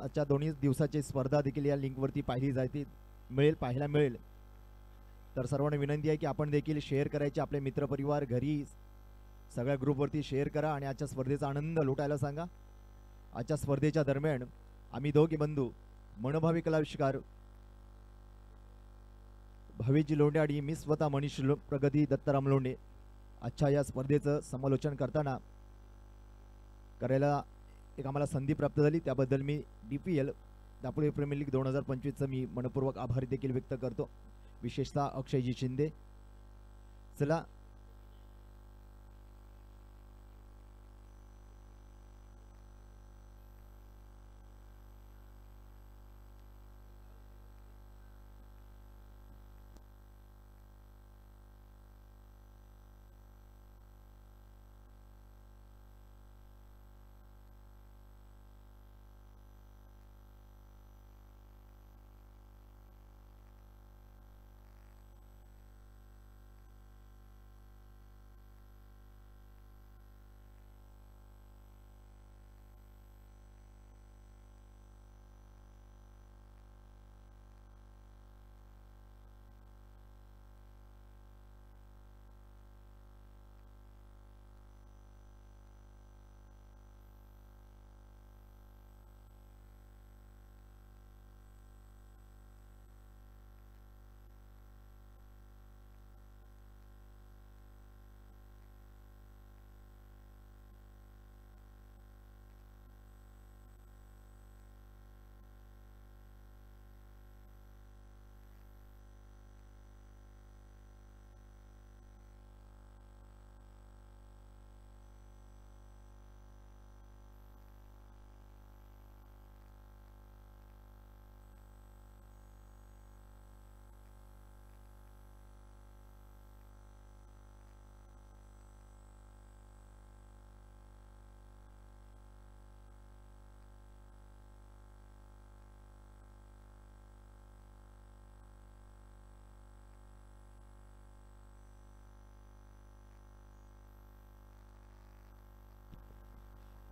आजच्या दोन्ही दिवसाची स्पर्धा देखील या लिंकवरती पाहायला मिळेल. तर सर्वांना विनंती आहे की आपण देखील शेअर करायचे, आपले मित्रपरिवार घरी सगळ्या ग्रुपवरती शेअर करा आणि आजच्या स्पर्धेचा आनंद लुटायला सांगा. आजच्या स्पर्धेच्या दरम्यान आम्ही दोघे बंधू मनोभावी कलाविष्कार भावीजी लोंढे आणि मी स्वतः मनीष प्रगती दत्ताराम लोंढे आजच्या या स्पर्धेचं समालोचन करताना करायला एक आम्हाला संधी प्राप्त झाली. त्याबद्दल मी DPL दापोली प्रीमियर लीग 2025चं मी मनपूर्वक आभार देखील व्यक्त करतो, विशेषतः अक्षयजी शिंदे. चला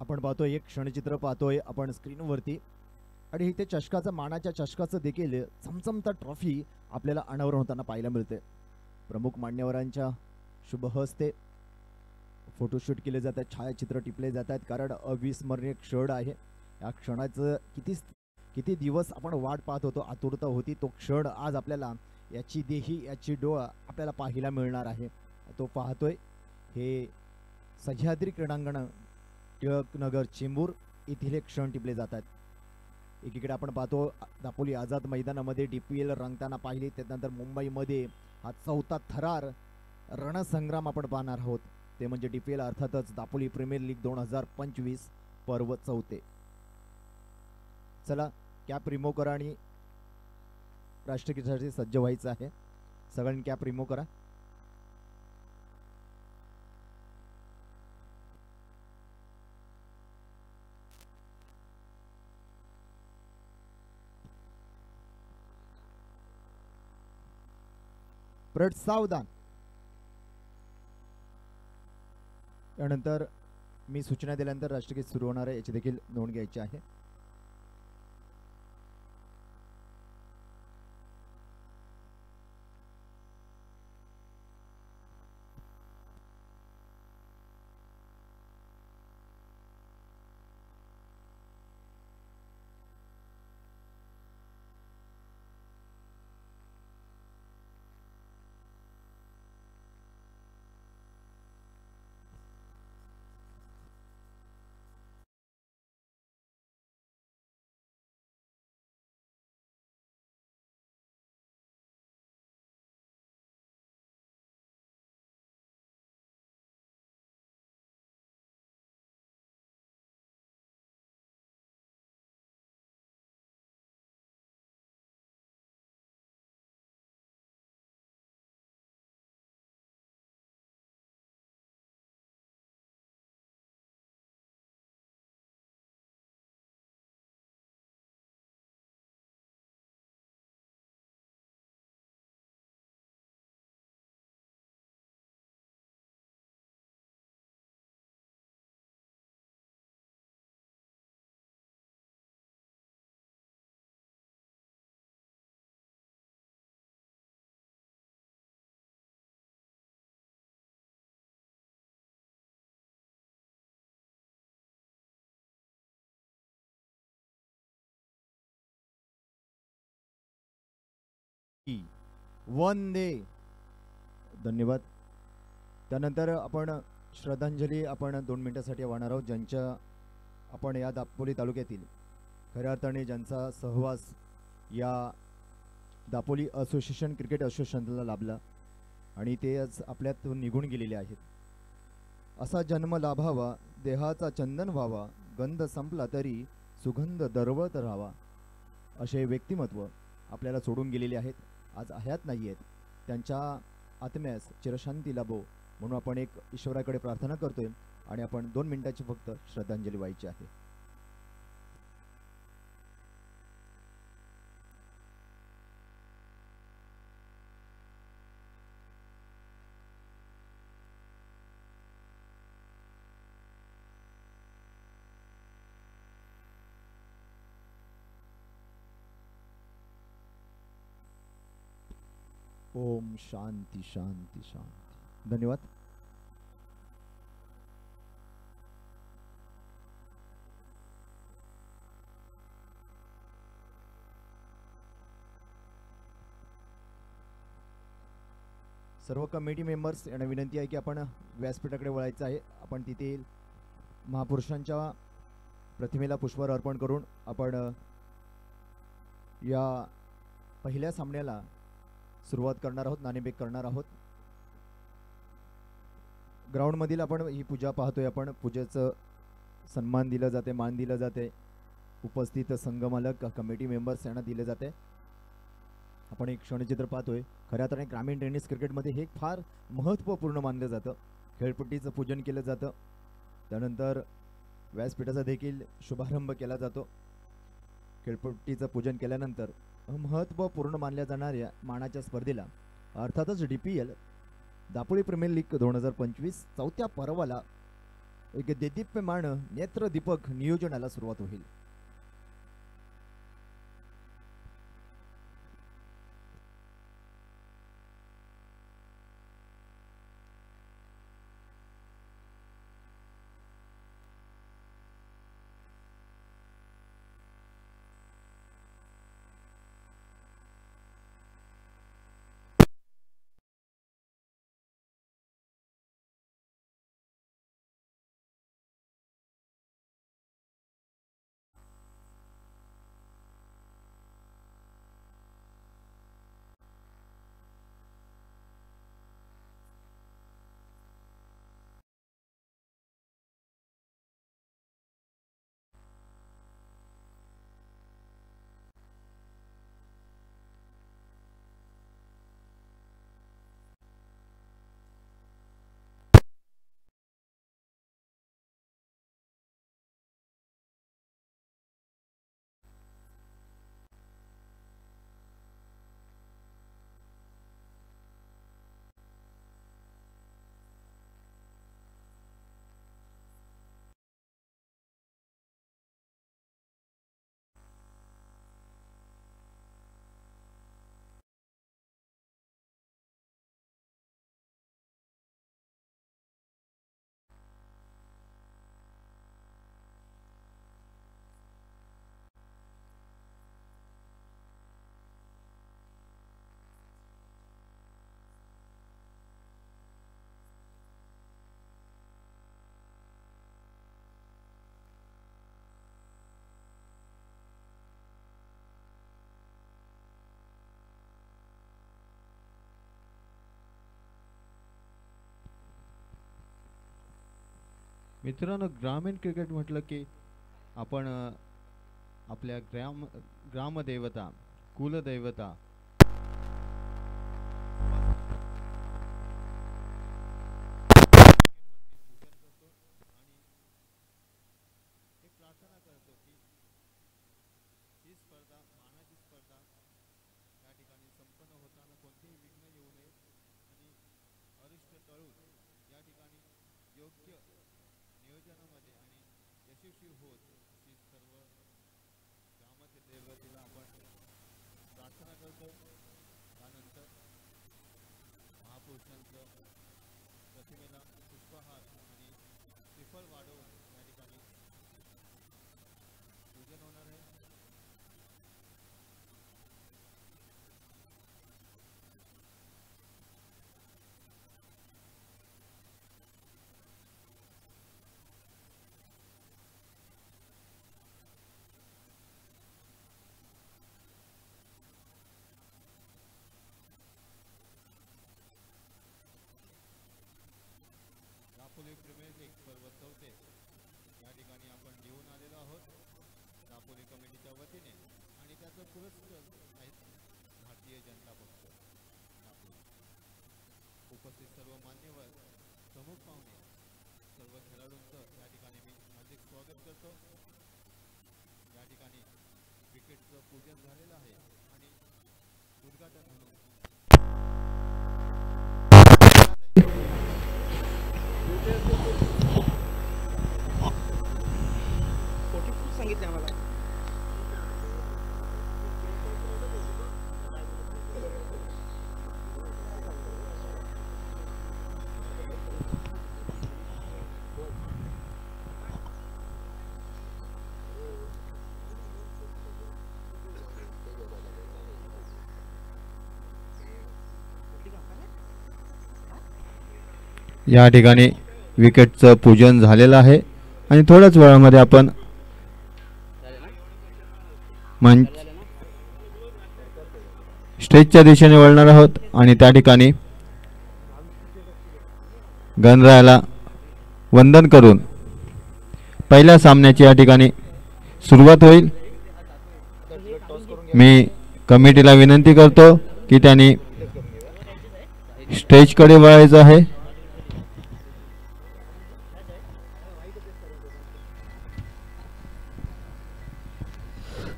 आपण पाहतोय एक क्षणचित्र पाहतोय आपण स्क्रीनवरती आणि इथे चषकाचं मानाच्या चषकाचं देखील चमचमता ट्रॉफी आपल्याला अनावरण होताना पाहायला मिळते. प्रमुख मान्यवरांच्या शुभ हस्ते फोटोशूट केले जातात, छायाचित्र टिपले जातात, कारण अविस्मरणीय क्षण आहे. या क्षणाचं किती दिवस आपण वाट पाहत होतो, आतुरता होती. तो क्षण आज आपल्याला याची देही याची डोळा आपल्याला पाहायला मिळणार आहे. तो पाहतोय हे सह्याद्री क्रीडांगण टिळकनगर चेंबूर येथील हे क्षण टिपले जातात. एकीकडे आपण पाहतो दापोली आझाद मैदानामध्ये DPL रंगताना पाहिले, त्यानंतर मुंबईमध्ये हा चौथा थरार रणसंग्राम आपण पाहणार आहोत, ते म्हणजे DPL अर्थातच दापोली प्रीमियर लीग 2025 पर्व 4. चला कॅप रिमूव्ह करा आणि राष्ट्रगीतासाठी सज्ज व्हायचं आहे. सगळ्यांनी कॅप रिमूव्ह करा. परत सावधान. त्यानंतर मी सूचना दिल्यानंतर राष्ट्रगीत सुरू होणार आहे, याची देखील नोंद घ्यायची आहे. वंदे. धन्यवाद. त्यानंतर आपण श्रद्धांजली आपण 2 मिनिटासाठी वाहणार आहोत, ज्यांच्या आपण या दापोली तालुक्यातील खऱ्या अर्थाने ज्यांचा सहवास या दापोली असोसिएशन क्रिकेट असोसिएशनला लाभला आणि ते आज आपल्यातून निघून गेलेले आहेत. असा जन्म लाभावा, देहाचा चंदन व्हावा, गंध संपला तरी सुगंध दरवळत राहावा, असे व्यक्तिमत्व आपल्याला सोडून गेलेले आहेत, आज हयात नाही आहेत. त्यांच्या आत्म्यास चिरशांती लाभो म्हणून आपण एक ईश्वराकडे प्रार्थना करतोय आणि आपण 2 मिनिटाची फक्त श्रद्धांजली व्हायची आहे. ओम शांती शांती शांती. धन्यवाद. सर्व कमिटी मेंबर्स यांना विनंती आहे की आपण व्यासपीठाकडे वळायचं आहे. आपण तिथे महापुरुषांच्या प्रतिमेला पुष्पहार अर्पण करून आपण या पहिल्या सामन्याला सुरुवात करणार आहोत, नाणेफेक करणार आहोत. ग्राउंड मधील आपण ही पूजा पाहतोय. आपण पूजेचं सन्मान दिलं जाते, मान दिलं जाते, उपस्थित संघमालक कमिटी मेंबर्स यांना दिले जाते. आपण एक क्षणचित्र पाहतोय. खऱ्या अर्थाने ग्रामीण टेनिस क्रिकेटमध्ये हे फार महत्त्वपूर्ण मानलं जातं. खेळपट्टीचं पूजन केलं जातं, त्यानंतर व्यासपीठाचा देखील शुभारंभ केला जातो. खेळपट्टीचं पूजन केल्यानंतर महत्त्वपूर्ण मानल्या जाणाऱ्या मानाच्या स्पर्धेला अर्थातच DPL दापोली प्रीमियर लीग 2025 चौथ्या पर्वाला एक देदीप्यमान नेत्रदीपक नियोजनाला सुरुवात होईल. मित्रांनो, ग्रामीण क्रिकेट म्हटलं की आपण आपल्या ग्रामदेवता, कुलदैवता प्रार्थना करतो की ही स्पर्धा, मानाची स्पर्धा या ठिकाणी संपन्न होताना कोणतेही विघ्न येऊ नये आणि अरिष्ट टळून या ठिकाणी योग्य नियोजनामध्ये आणि यशस्वी होत अशी सर्व ग्रामातील देवतेला आपण प्रार्थना करतो. त्यानंतर महापुरुषांचं प्रतिमेला पुष्पहार आणि श्रीफळ वाढवून या ठिकाणी पूजन होणार आहे. ठिकाणी आपण घेऊन आलेलो आहोत दापोली कमिटीच्या वतीने आणि त्याचं पुरस्कार आहेत भारतीय जनता पक्ष दापोली. उपस्थित सर्व मान्यवर प्रमुख पाहुणे सर्व खेळाडूंचं या ठिकाणी मी हार्दिक स्वागत करतो. या ठिकाणी क्रिकेटचं पूजन झालेलं आहे आणि उद्घाटन म्हणून सांगितले आम्हाला. या ठिकाणी विकेटचं पूजन झालेलं आहे आणि थोड्याच वेळामध्ये आपण मंच स्टेजच्या दिशेने वळणार आहोत आणि त्या ठिकाणी गणरायाला वंदन करून पहिल्या सामन्याची या ठिकाणी सुरुवात होईल. मी कमिटीला विनंती करतो की त्यांनी स्टेजकडे वळायचं आहे.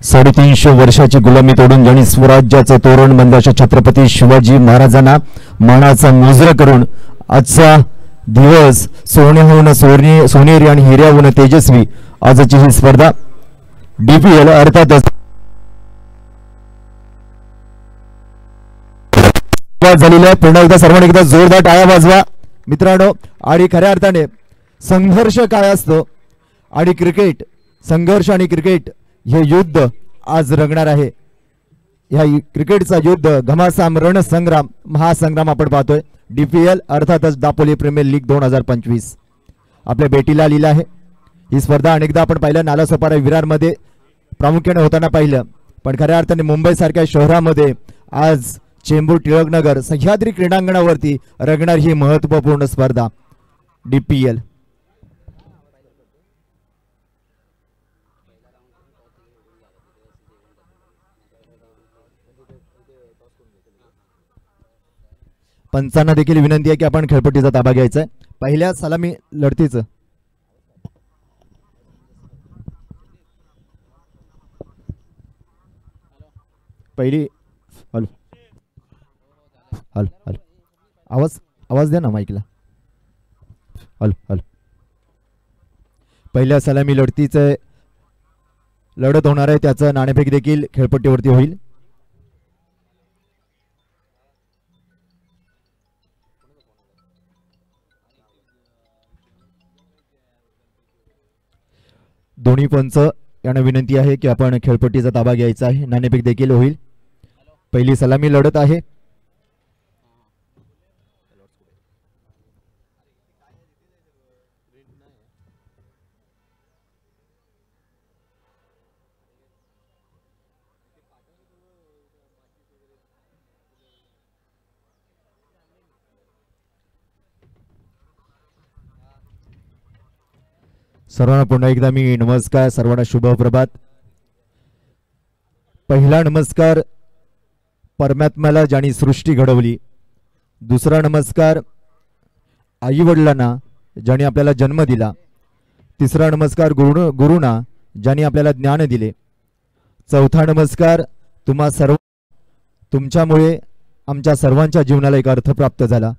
साडेतीनशे वर्षाची गुलामी तोडून ज्यांनी स्वराज्याचं तोरण बांधलं अशा छत्रपती शिवाजी महाराजांना मानाचा मुजरा करून आजचा दिवस सोन्याहून सोनेरी आणि हिऱ्याहून तेजस्वी आजची ही स्पर्धा DPL अर्थातच झालेली आहे. पुन्हा एकदा सर्वांनी एकदा जोरदार टाळ्या वाजवा मित्रांनो. आणि खऱ्या अर्थाने संघर्ष काय असतो आणि क्रिकेट संघर्ष आणि क्रिकेट हे युद्ध आज रंगणार आहे. ह्या क्रिकेटचा युद्ध घमासाम रणसंग्राम महासंग्राम आपण पाहतोय. DPL अर्थातच दापोली प्रीमियर लीग 2025 आपल्या भेटीला आलेला आहे. ही स्पर्धा अनेकदा आपण पाहिलं नालासोपारा विरारमध्ये प्रामुख्याने होताना पाहिलं, पण खऱ्या अर्थाने मुंबई सारख्या शहरामध्ये आज चेंबूर टिळकनगर सह्याद्री क्रीडांगणावरती रंगणार ही महत्त्वपूर्ण स्पर्धा DPL. पंचांना देखील विनंती आहे की आपण खेळपट्टीचा ताबा घ्यायचा आहे. पहिल्या सलामी लढतीचं पहिली हॅलो हॅलो हॅलो आवाज द्या ना माईकला. हॅलो हॅलो पहिल्या सलामी लढतीचं लढत होणार आहे त्याचं नाणेफेक देखील खेळपट्टीवरती होईल. दोन्ही पंच यांना विनंती आहे की आपण खेळपट्टीचा ताबा घ्यायचा आहे. नाणेफेक देखील होईल. पहिली सलामी लढत आहे. सर्वांना पुन्हा एकदा मी नमस्कार. सर्वांना शुभ प्रभात. पहिला नमस्कार परमात्म्याला ज्यांनी सृष्टी घडवली. दुसरा नमस्कार आई वडिलांना ज्यांनी आपल्याला जन्म दिला. तिसरा नमस्कार गुरुना ज्यांनी आपल्याला ज्ञान दिले. चौथा नमस्कार तुम्हा सर्व तुमच्यामुळे आमच्या सर्वांच्या जीवनाला एक अर्थ प्राप्त झाला.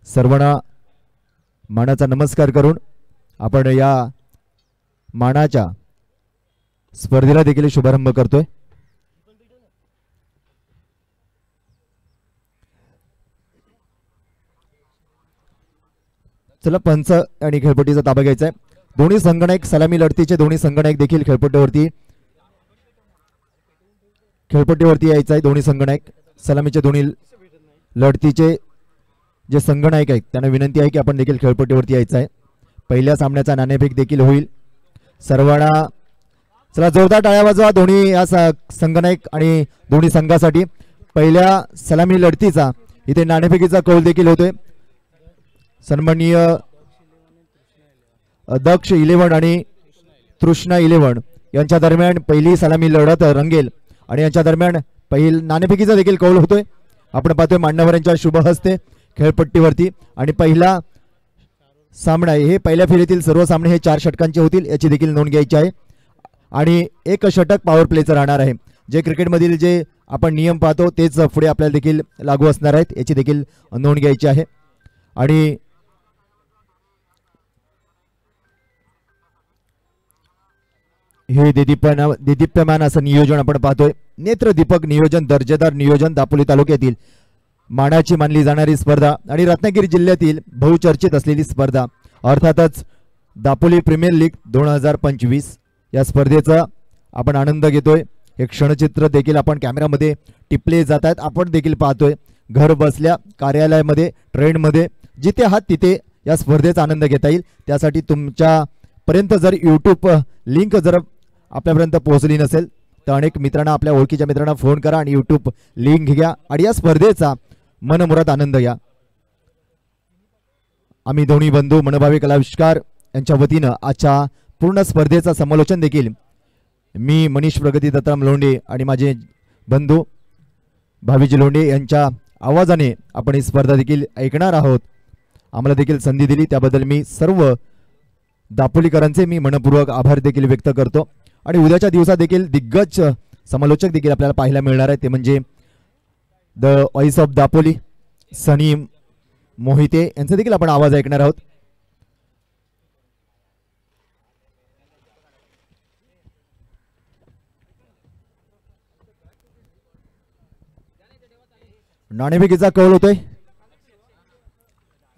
सर्वांना मानाचा नमस्कार करून आपण या मानाच्या स्पर्धेला देखील शुभारंभ करतोय. चला पंच आणि खेळपट्टीचा ताबा घ्यायचा आहे. दोन्ही संघनायक सलामी लढतीचे दोन्ही संघनायक देखील खेळपट्टीवरती यायचं आहे. दोन्ही संघनायक सलामीचे दोन्ही लढतीचे जे संघनायक आहेत त्यांना विनंती आहे की आपण देखील खेळपट्टीवरती यायचं आहे. पहिल्या सामन्याचा नाणेफेक देखील होईल. सर्वांना चला जोरदार टाळ्या वाजवा दोन्ही या संघनायक आणि दोन्ही संघासाठी. पहिल्या सलामी लढतीचा इथे नाणेफेकीचा कौल देखील होतोय. सन्माननीय दक्ष 11 आणि तृष्णा 11 यांच्या दरम्यान पहिली सलामी लढत रंगेल आणि यांच्या दरम्यान पहिल नाणेफेकीचा देखील कौल होतोय. आपण पाहतोय मान्यवरांच्या शुभ हस्ते खेळपट्टीवरती आणि पहिला सामना हे पहिल्या फेरीतील सर्व सामने हे 4 षटकांचे होतील याची देखील नोंद घ्यायची आहे आणि एक षटक पॉवर प्लेचं राहणार आहे. जे क्रिकेटमधील जे आपण नियम पाहतो तेच पुढे आपल्याला देखील लागू असणार आहेत याची देखील नोंद घ्यायची आहे. आणि हे देदीप्यमान असं नियोजन आपण पाहतोय. नेत्रदीपक नियोजन, दर्जेदार नियोजन दापोली तालुक्यातील मानाची मानली जाणारी स्पर्धा आणि रत्नागिरी जिल्ह्यातील बहुचर्चित असलेली स्पर्धा अर्थातच दापोली प्रीमियर लीग 2025 या स्पर्धेचा आपण आनंद घेतोय. हे क्षणचित्र देखील आपण कॅमेरामध्ये टिपले जात आहेत, आपण देखील पाहतोय. घर बसल्या कार्यालयामध्ये, ट्रेनमध्ये, जिथे आहात तिथे या स्पर्धेचा आनंद घेता येईल. त्यासाठी तुमच्यापर्यंत जर यूट्यूब लिंक जर आपल्यापर्यंत पोहोचली नसेल तर अनेक मित्रांना, आपल्या ओळखीच्या मित्रांना फोन करा आणि यूट्यूब लिंक घ्या आणि या स्पर्धेचा मनमुराद आनंद घ्या. आम्ही दोन्ही बंधू मनभावी कलाविष्कार यांच्या वतीनं आजच्या पूर्ण स्पर्धेचा समालोचन देखील मी मनीष प्रगती दत्ताराम लोंढे आणि माझे बंधू भावीजी लोंढे यांच्या आवाजाने आपण ही स्पर्धा देखील ऐकणार आहोत. आम्हाला देखील संधी दिली त्याबद्दल मी सर्व दापोलीकरांचे मी मनपूर्वक आभार देखील व्यक्त करतो. आणि उद्याच्या दिवसात देखील दिग्गज समालोचक देखील आपल्याला पाहायला मिळणार आहे, ते म्हणजे द व्हॉइस ऑफ दापोली सनी मोहिते यांचा देखील आपण आवाज ऐकणार आहोत. नाणेफेकीचा कौल होतोय.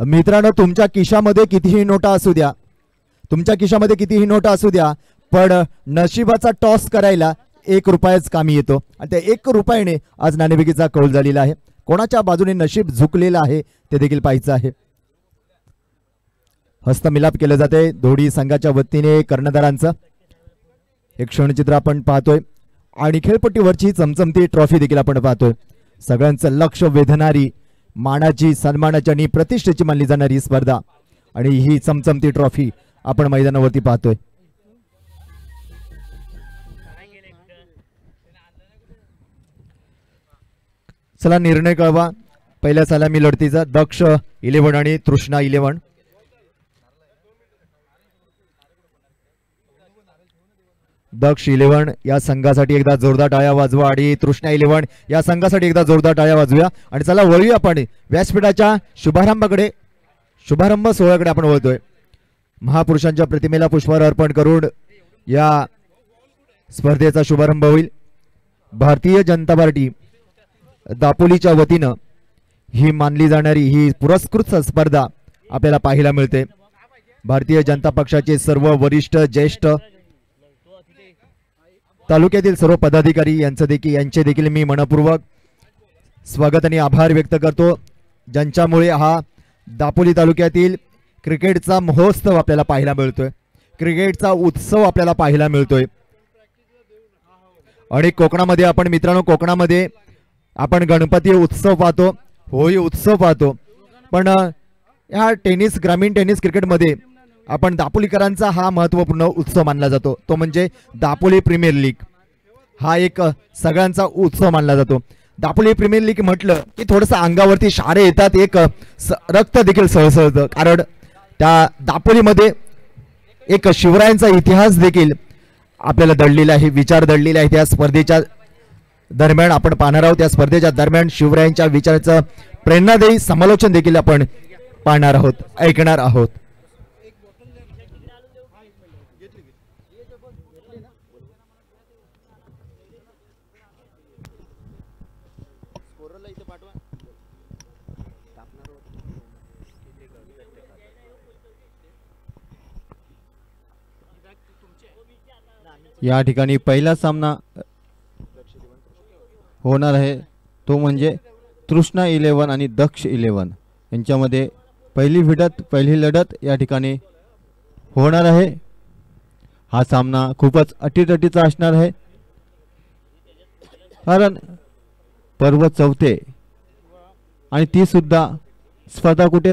मित्रांनो, तुमच्या खिशामध्ये कितीही नोटा असू द्या, तुमच्या खिशामध्ये कितीही नोटा असू द्या, पण नशिबाचा टॉस करायला 1 रुपयाच कामी येतो आणि त्या 1 रुपयाने आज नाणेफेकीचा कौल झालेला आहे. कोणाच्या बाजूने नशीब झुकलेलं आहे ते देखील पाहायचं आहे. हस्तमिलाप केलं जाते दोडी संघाच्या वतीने कर्णधारांचं. एक क्षणचित्र आपण पाहतोय आणि खेळपट्टीवरची चमचमती ट्रॉफी देखील आपण पाहतोय. सगळ्यांचं लक्ष वेधणारी, मानाची, सन्मानाची आणि प्रतिष्ठेची मानली जाणारी स्पर्धा आणि ही चमचमती ट्रॉफी आपण मैदानावरती पाहतोय. चला निर्णय कळवा पहिल्या सलामी लढतीचा. दक्ष 11 आणि तृष्णा 11. दक्ष 11 या संघासाठी एकदा जोरदार टाळ्या वाजवा आणि तृष्णा 11 या संघासाठी एकदा जोरदार टाळ्या वाजवूया. आणि चला वळूया आपण व्यासपीठाच्या शुभारंभाकडे, शुभारंभ सोहळ्याकडे आपण वळतोय. महापुरुषांच्या प्रतिमेला पुष्पहार अर्पण करून या स्पर्धेचा शुभारंभ होईल. भारतीय जनता पार्टी दापोलीच्या वतीनं ही मानली जाणारी ही पुरस्कृत स्पर्धा आपल्याला पाहायला मिळते. भारतीय जनता पक्षाचे सर्व वरिष्ठ, ज्येष्ठ, तालुक्यातील सर्व पदाधिकारी यांचे देखील मी मनपूर्वक स्वागत आणि आभार व्यक्त करतो, ज्यांच्यामुळे हा दापोली तालुक्यातील क्रिकेटचा महोत्सव आपल्याला पाहायला मिळतोय, क्रिकेटचा उत्सव आपल्याला पाहायला मिळतोय. आणि कोकणामध्ये आपण मित्रांनो, कोकणामध्ये आपण गणपती उत्सव पाहतो, होळी उत्सव पाहतो, पण ह्या टेनिस, ग्रामीण टेनिस क्रिकेटमध्ये आपण दापोलीकरांचा हा महत्त्वपूर्ण उत्सव मानला जातो, तो म्हणजे दापोली प्रीमियर लीग. हा एक सगळ्यांचा उत्सव मानला जातो. दापोली प्रीमियर लीग म्हटलं की थोडंसं अंगावरती शारे येतात, एक रक्त देखील सळसळतं, कारण त्या दापोलीमध्ये एक शिवरायांचा इतिहास देखील आपल्याला दडलेला आहे, विचार दडलेला आहे. त्या स्पर्धेच्या दरम्यान आपण पाहणार आहोत, त्या स्पर्धेच्या दरम्यान शिवरायांच्या विचाराचं प्रेरणादायी समालोचन देखील आपण पाहणार आहोत, ऐकणार आहोत. या ठिकाणी पहिला सामना होणार आहे, तो म्हणजे तृष्णा 11 आणि दक्ष 11 यांच्यामध्ये पहिली लढत या ठिकाणी होणार आहे. हा सामना खूपच अटीतटीचा असणार आहे, कारण पर्व चौथे आणि ती सुद्धा स्पर्धा कुठे